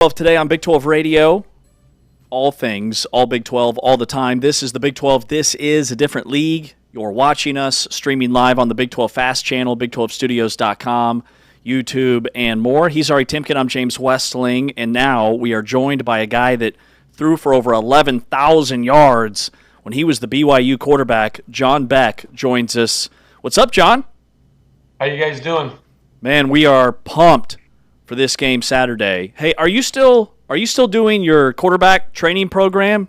12 today on Big 12 Radio. All things, all Big 12, all the time. This is the Big 12. This is a different league. You're watching us streaming live on the Big 12 Fast channel, Big12Studios.com, YouTube, and more. He's Ari Timken. I'm James Westling, and now we are joined by a guy that threw for over 11,000 yards when he was the BYU quarterback. John Beck joins us. What's up, John? How you guys doing? Man, we are pumped for this game Saturday. Hey, are you still doing your quarterback training program?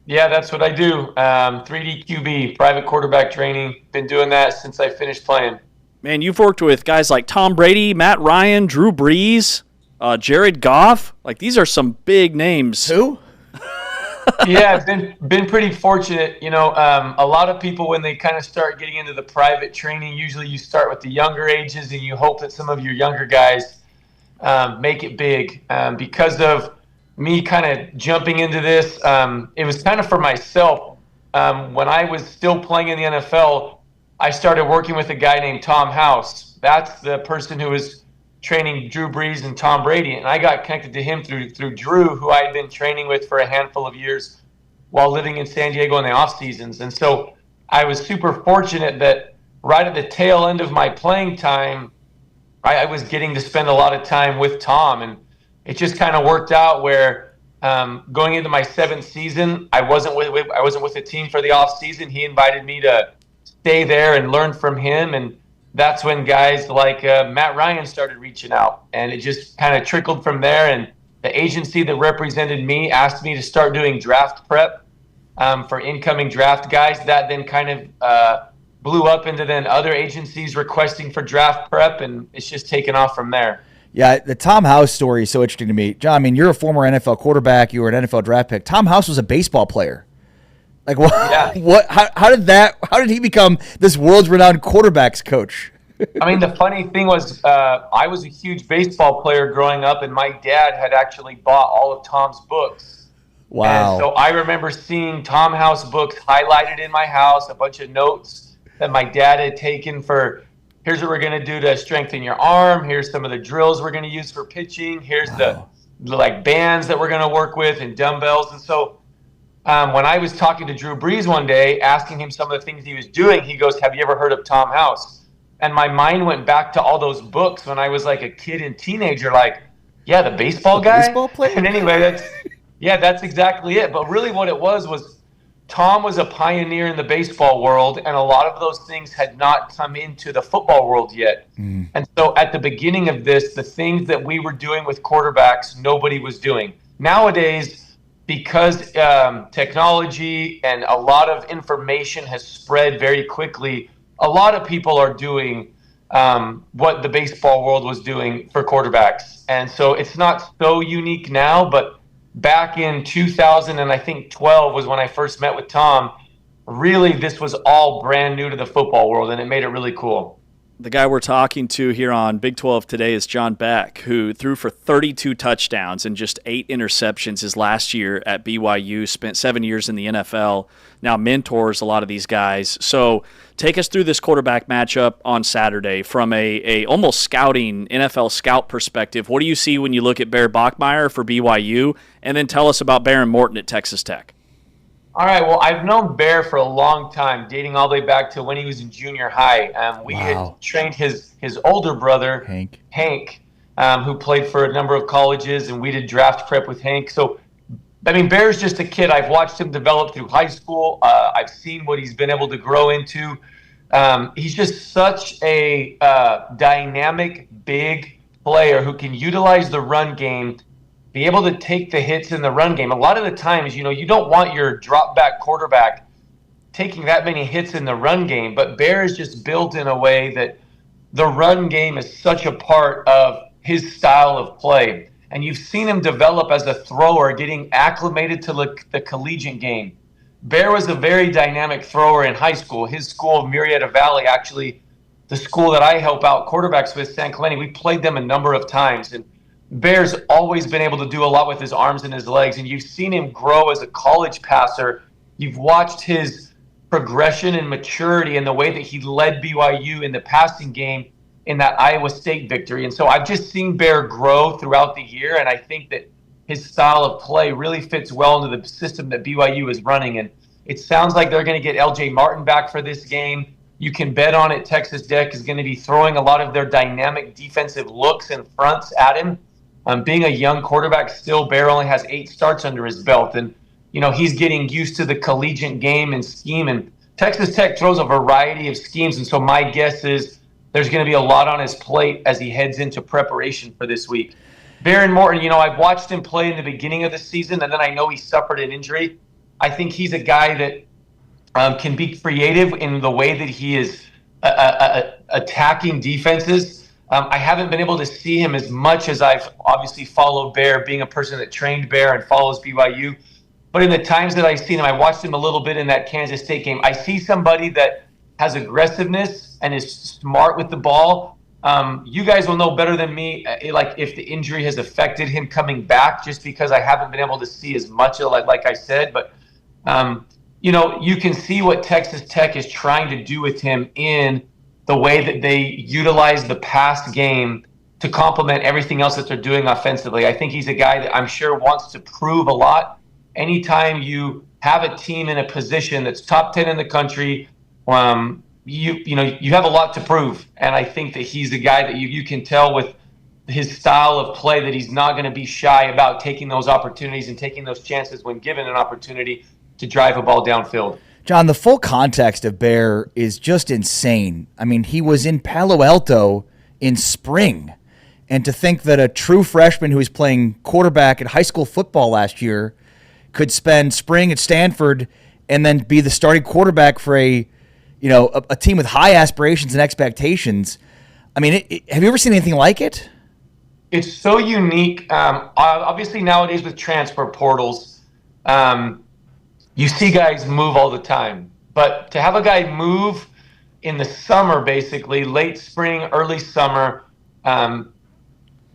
Yeah, that's what I do. 3D QB, private quarterback training. Been doing that since I finished playing. Man, you've worked with guys like Tom Brady, Matt Ryan, Drew Brees, Jared Goff. Like, these are some big names. Who? Yeah, been pretty fortunate. You know, a lot of people, when they kind of start getting into the private training, usually you start with the younger ages and you hope that some of your younger guys make it big. Because of me kind of jumping into this, it was kind of for myself. When I was still playing in the NFL, I started working with a guy named Tom House. That's the person who was training Drew Brees and Tom Brady, and I got connected to him through Drew, who I had been training with for a handful of years while living in San Diego in the off seasons. And so I was super fortunate that right at the tail end of my playing time, I was getting to spend a lot of time with Tom, and it just kind of worked out where going into my 7th season, I wasn't with the team for the off season. He invited me to stay there and learn from him, and that's when guys like Matt Ryan started reaching out, and it just kind of trickled from there. And the agency that represented me asked me to start doing draft prep for incoming draft guys. That then kind of blew up into then other agencies requesting for draft prep, and it's just taken off from there. Yeah, the Tom House story is so interesting to me. John, I mean, you're a former NFL quarterback. You were an NFL draft pick. Tom House was a baseball player. Like, what? Yeah. How did he become this world's renowned quarterbacks coach? I mean, the funny thing was, I was a huge baseball player growing up, and my dad had actually bought all of Tom's books. Wow. And so I remember seeing Tom House books highlighted in my house, a bunch of notes that my dad had taken for, here's what we're going to do to strengthen your arm. Here's some of the drills we're going to use for pitching. Here's the bands that we're going to work with and dumbbells. And so when I was talking to Drew Brees one day, asking him some of the things he was doing, he goes, "Have you ever heard of Tom House?" And my mind went back to all those books when I was like a kid and teenager, like, yeah, the baseball guy? Baseball player? And anyway, that's exactly it. But really what it was Tom was a pioneer in the baseball world, and a lot of those things had not come into the football world yet. And so at the beginning of this, the things that we were doing with quarterbacks, nobody was doing. Nowadays, because technology and a lot of information has spread very quickly, a lot of people are doing what the baseball world was doing for quarterbacks. And so it's not so unique now, but back in 2000 and I think 12 was when I first met with Tom. Really, this was all brand new to the football world, and it made it really cool. The guy we're talking to here on Big 12 today is John Beck, who threw for 32 touchdowns and just 8 interceptions his last year at BYU, spent 7 years in the NFL, now mentors a lot of these guys. So take us through this quarterback matchup on Saturday from a almost scouting, NFL scout perspective. What do you see when you look at Bachmeier for BYU? And then tell us about Behren Morton at Texas Tech. All right, well, I've known Bear for a long time, dating all the way back to when he was in junior high. We had trained his older brother, Hank, who played for a number of colleges, and we did draft prep with Hank. So, I mean, Bear's just a kid. I've watched him develop through high school. I've seen what he's been able to grow into. He's just such a dynamic, big player who can utilize the run game, be able to take the hits in the run game. A lot of the times, you don't want your drop back quarterback taking that many hits in the run game, but Bear is just built in a way that the run game is such a part of his style of play. And you've seen him develop as a thrower, getting acclimated to the collegiate game. Bear was a very dynamic thrower in high school. His school, Murrieta Valley, actually, the school that I help out quarterbacks with, San Clemente, we played them a number of times. And Bear's always been able to do a lot with his arms and his legs, and you've seen him grow as a college passer. You've watched his progression and maturity in the way that he led BYU in the passing game in that Iowa State victory. And so I've just seen Bear grow throughout the year, and I think that his style of play really fits well into the system that BYU is running. And it sounds like they're going to get LJ Martin back for this game. You can bet on it. Texas Tech is going to be throwing a lot of their dynamic defensive looks and fronts at him. Being a young quarterback still, Bear only has 8 starts under his belt. And, he's getting used to the collegiate game and scheme. And Texas Tech throws a variety of schemes. And so my guess is there's going to be a lot on his plate as he heads into preparation for this week. Bear Morton, I've watched him play in the beginning of the season, and then I know he suffered an injury. I think he's a guy that can be creative in the way that he is attacking defenses. I haven't been able to see him as much as I've obviously followed Bear, being a person that trained Bear and follows BYU. But in the times that I've seen him, I watched him a little bit in that Kansas State game. I see somebody that has aggressiveness and is smart with the ball. You guys will know better than me, if the injury has affected him coming back, just because I haven't been able to see as much of it, like I said. But, you can see what Texas Tech is trying to do with him in the way that they utilize the pass game to complement everything else that they're doing offensively. I think he's a guy that I'm sure wants to prove a lot. Anytime you have a team in a position that's top 10 in the country, you have a lot to prove, and I think that he's the guy that you can tell with his style of play that he's not going to be shy about taking those opportunities and taking those chances when given an opportunity to drive a ball downfield. John, the full context of Bear is just insane. I mean, he was in Palo Alto in spring, and to think that a true freshman who was playing quarterback at high school football last year could spend spring at Stanford and then be the starting quarterback for a team with high aspirations and expectations. I mean, have you ever seen anything like it? It's so unique. Obviously, nowadays with transfer portals, you see guys move all the time. But to have a guy move in the summer, basically, late spring, early summer,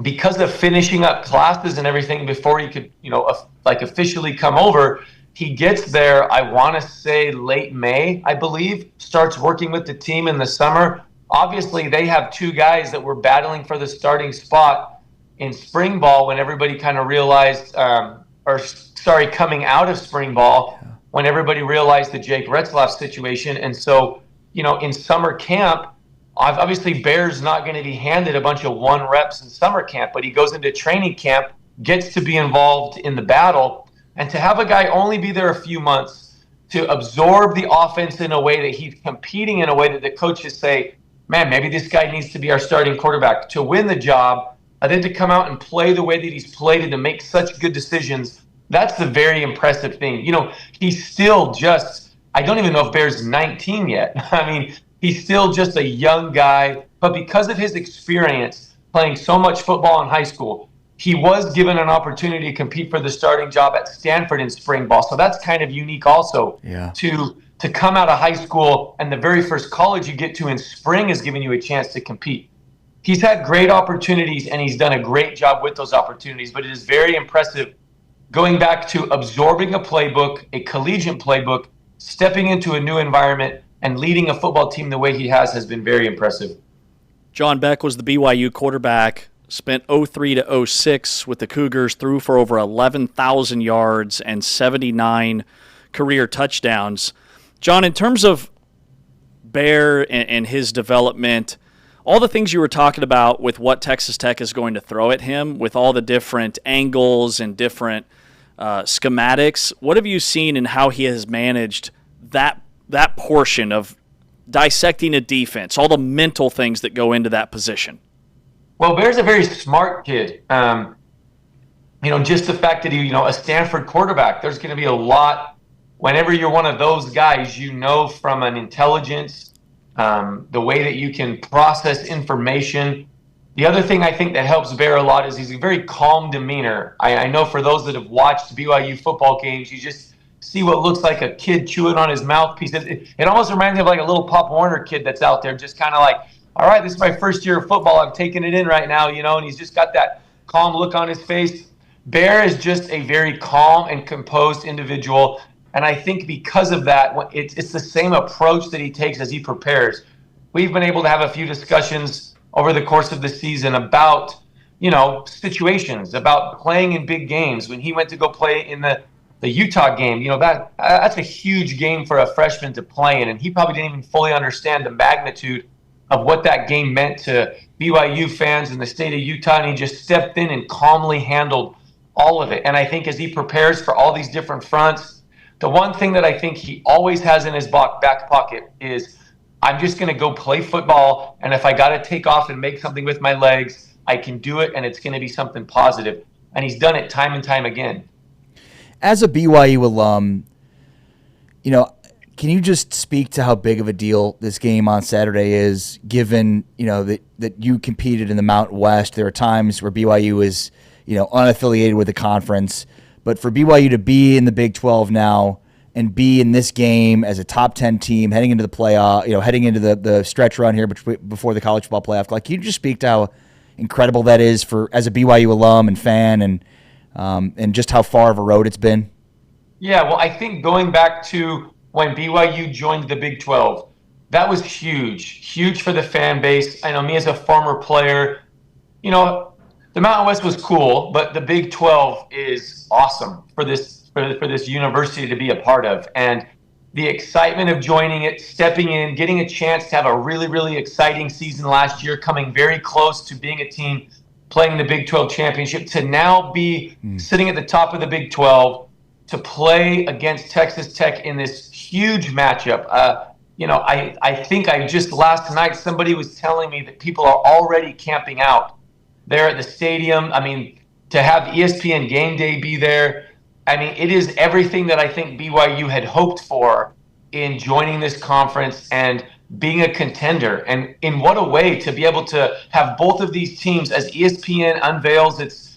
because of finishing up classes and everything before he could, officially come over, he gets there, I want to say late May, I believe, starts working with the team in the summer. Obviously, they have 2 guys that were battling for the starting spot in spring ball when everybody kind of realized, coming out of spring ball, when everybody realized the Jake Retzlaff situation. And so, in summer camp, obviously Bear's not going to be handed a bunch of 1 reps in summer camp, but he goes into training camp, gets to be involved in the battle. And to have a guy only be there a few months to absorb the offense in a way that he's competing in a way that the coaches say, man, maybe this guy needs to be our starting quarterback to win the job, and then to come out and play the way that he's played and to make such good decisions, that's the very impressive thing. He's still just, I don't even know if Bear's 19 yet. I mean, he's still just a young guy, but because of his experience playing so much football in high school, he was given an opportunity to compete for the starting job at Stanford in spring ball. So that's kind of unique also. Yeah. To come out of high school and the very first college you get to in spring is giving you a chance to compete. He's had great opportunities and he's done a great job with those opportunities, but it is very impressive going back to absorbing a playbook, a collegiate playbook, stepping into a new environment and leading a football team the way he has been very impressive. John Beck was the BYU quarterback. Spent 03 to 06 with the Cougars, threw for over 11,000 yards and 79 career touchdowns. John, in terms of Bear and his development, all the things you were talking about with what Texas Tech is going to throw at him, with all the different angles and different schematics, what have you seen in how he has managed that portion of dissecting a defense, all the mental things that go into that position? Well, Bear's a very smart kid. Just the fact that a Stanford quarterback, there's going to be a lot. Whenever you're one of those guys, from an intelligence, the way that you can process information. The other thing I think that helps Bear a lot is he's a very calm demeanor. I know for those that have watched BYU football games, you just see what looks like a kid chewing on his mouthpiece. It almost reminds me of like a little Pop Warner kid that's out there just kind of like, all right, this is my first year of football. I'm taking it in right now, and he's just got that calm look on his face. Bear is just a very calm and composed individual, and I think because of that, it's the same approach that he takes as he prepares. We've been able to have a few discussions over the course of the season about situations, about playing in big games. When he went to go play in the Utah game, that's a huge game for a freshman to play in, and he probably didn't even fully understand the magnitude of what that game meant to BYU fans in the state of Utah, and he just stepped in and calmly handled all of it. And I think as he prepares for all these different fronts, the one thing that I think he always has in his back pocket is, I'm just going to go play football, and if I got to take off and make something with my legs, I can do it, and it's going to be something positive. And he's done it time and time again. As a BYU alum, can you just speak to how big of a deal this game on Saturday is, given, that you competed in the Mountain West? There are times where BYU is, unaffiliated with the conference, but for BYU to be in the Big 12 now and be in this game as a top 10 team heading into the playoff, heading into the stretch run here before the college football playoff, can you just speak to how incredible that is as a BYU alum and fan, and just how far of a road it's been? Yeah, well, I think going back to when BYU joined the Big 12, that was huge for the fan base. I know me as a former player, the Mountain West was cool, but the Big 12 is awesome for this university to be a part of. And the excitement of joining it, stepping in, getting a chance to have a really, really exciting season last year, coming very close to being a team playing the Big 12 championship, to now be sitting at the top of the Big 12, to play against Texas Tech in this huge matchup. I think just last night, somebody was telling me that people are already camping out there at the stadium. I mean, to have ESPN Game Day be there, it is everything that I think BYU had hoped for in joining this conference and being a contender. And in what a way to be able to have both of these teams, as ESPN unveils its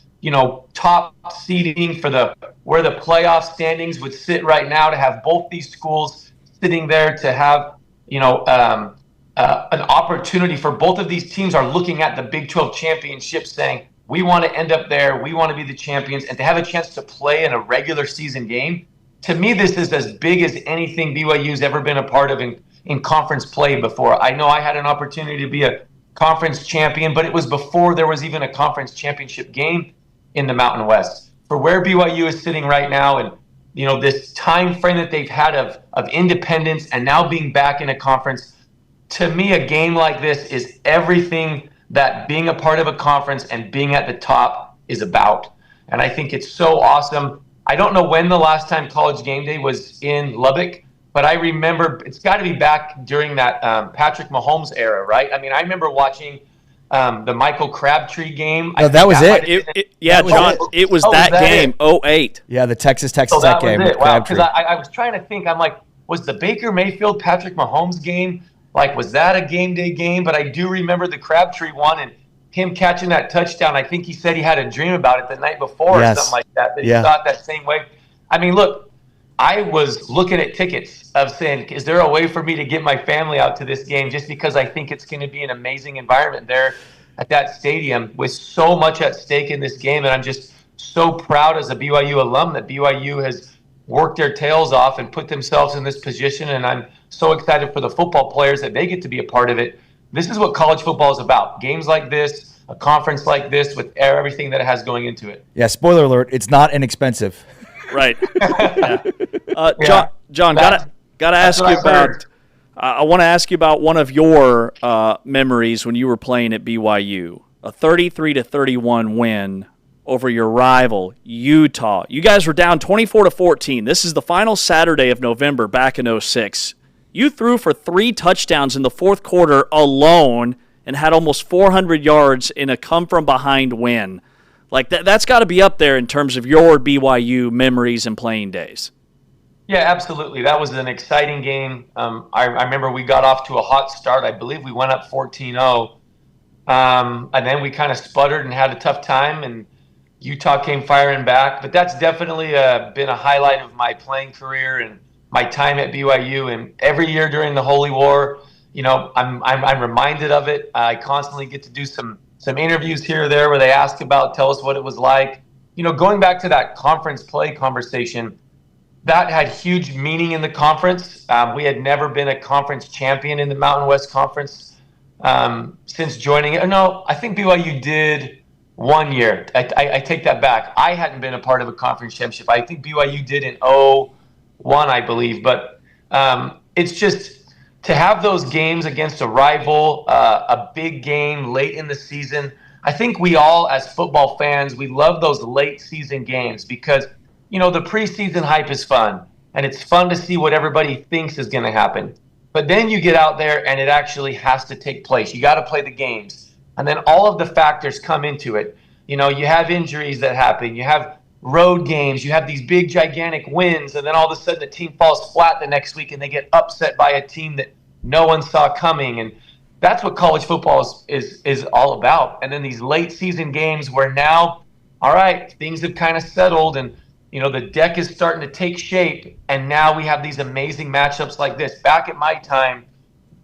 top seeding for where the playoff standings would sit right now, to have both these schools sitting there, to have an opportunity for both of these teams are looking at the Big 12 championship saying, we want to end up there, we want to be the champions, and to have a chance to play in a regular season game. To me, this is as big as anything BYU's ever been a part of in conference play before. I know I had an opportunity to be a conference champion, but it was before there was even a conference championship game in the Mountain West. For where BYU is sitting right now, and this time frame that they've had of independence and now being back in a conference, to me, a game like this is everything that being a part of a conference and being at the top is about. And I think it's so awesome. I don't know when the last time College Game Day was in Lubbock, but I remember it's got to be back during that Patrick Mahomes era, right? I remember watching the Michael Crabtree game. No, that was it. It was that game, 08. Yeah, the Texas Tech game. Was it. Wow, because I was trying to think, I'm like, was the Baker Mayfield Patrick Mahomes game, was that a game day game? But I do remember the Crabtree one and him catching that touchdown. I think he said he had a dream about it the night before or something like that, he thought that same way. Look, I was looking at tickets of saying, is there a way for me to get my family out to this game, just because I think it's going to be an amazing environment there at that stadium with so much at stake in this game. And I'm just so proud as a BYU alum that BYU has worked their tails off and put themselves in this position. And I'm so excited for the football players that they get to be a part of it. This is what college football is about. Games like this, a conference like this, with everything that it has going into it. Yeah, spoiler alert, it's not inexpensive. Right. John, gotta ask you about. I want to ask you about one of your memories when you were playing at BYU. A 33-31 win over your rival Utah. You guys were down 24-14. This is the final Saturday of November back in 06. You threw for 3 touchdowns in the fourth quarter alone and had almost 400 yards in a come-from-behind win. That's got to be up there in terms of your BYU memories and playing days. Yeah, absolutely. That was an exciting game. I remember we got off to a hot start. I believe we went up 14-0. And then we kind of sputtered and had a tough time, and Utah came firing back. But that's definitely been a highlight of my playing career and my time at BYU. And every year during the Holy War, I'm reminded of it. I constantly get to do some interviews here or there where they ask tell us what it was like. Going back to that conference play conversation, that had huge meaning in the conference. We had never been a conference champion in the Mountain West Conference since joining it. No, I think BYU did 1 year. I take that back. I hadn't been a part of a conference championship. I think BYU did in '01, I believe. But it's just to have those games against a rival, a big game late in the season. I think we all, as football fans, we love those late season games because, the preseason hype is fun. And it's fun to see what everybody thinks is going to happen. But then you get out there and it actually has to take place. You got to play the games. And then all of the factors come into it. You have injuries that happen. You have road games. You have these big, gigantic wins. And then all of a sudden the team falls flat the next week and they get upset by a team that no one saw coming. And that's what college football is all about. And then these late season games where now, all right, things have kind of settled and, the deck is starting to take shape. And now we have these amazing matchups like this. Back at my time,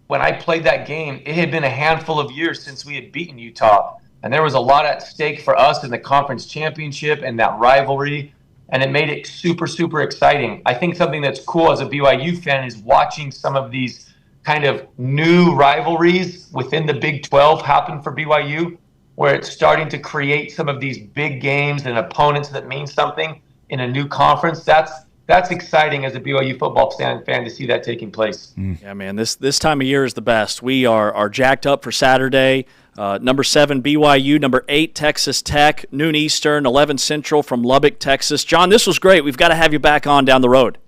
when I played that game, it had been a handful of years since we had beaten Utah. And there was a lot at stake for us in the conference championship and that rivalry. And it made it super, super exciting. I think something that's cool as a BYU fan is watching some of these kind of new rivalries within the Big 12 happen for BYU, where it's starting to create some of these big games and opponents that mean something in a new conference. That's exciting as a BYU football fan to see that taking place. Yeah, man, this time of year is the best. We are jacked up for Saturday. Number 7, BYU. Number 8, Texas Tech. Noon Eastern, 11 Central from Lubbock, Texas. John, this was great. We've got to have you back on down the road.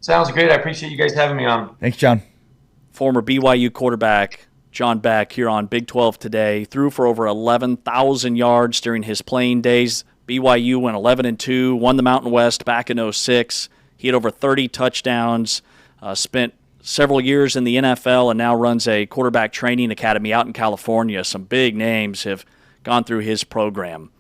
Sounds great. I appreciate you guys having me on. Thanks, John. Former BYU quarterback John Beck here on Big 12 today. Threw for over 11,000 yards during his playing days. BYU went 11-2, won the Mountain West back in '06. He had over 30 touchdowns, spent several years in the NFL, and now runs a quarterback training academy out in California. Some big names have gone through his program.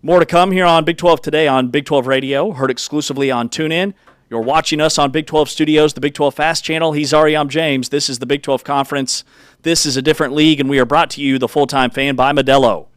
More to come here on Big 12 Today on Big 12 Radio, heard exclusively on TuneIn. You're watching us on Big 12 Studios, the Big 12 Fast Channel. He's Ari, I'm James. This is the Big 12 Conference. This is a different league, and we are brought to you, the Full-Time Fan, by Modelo.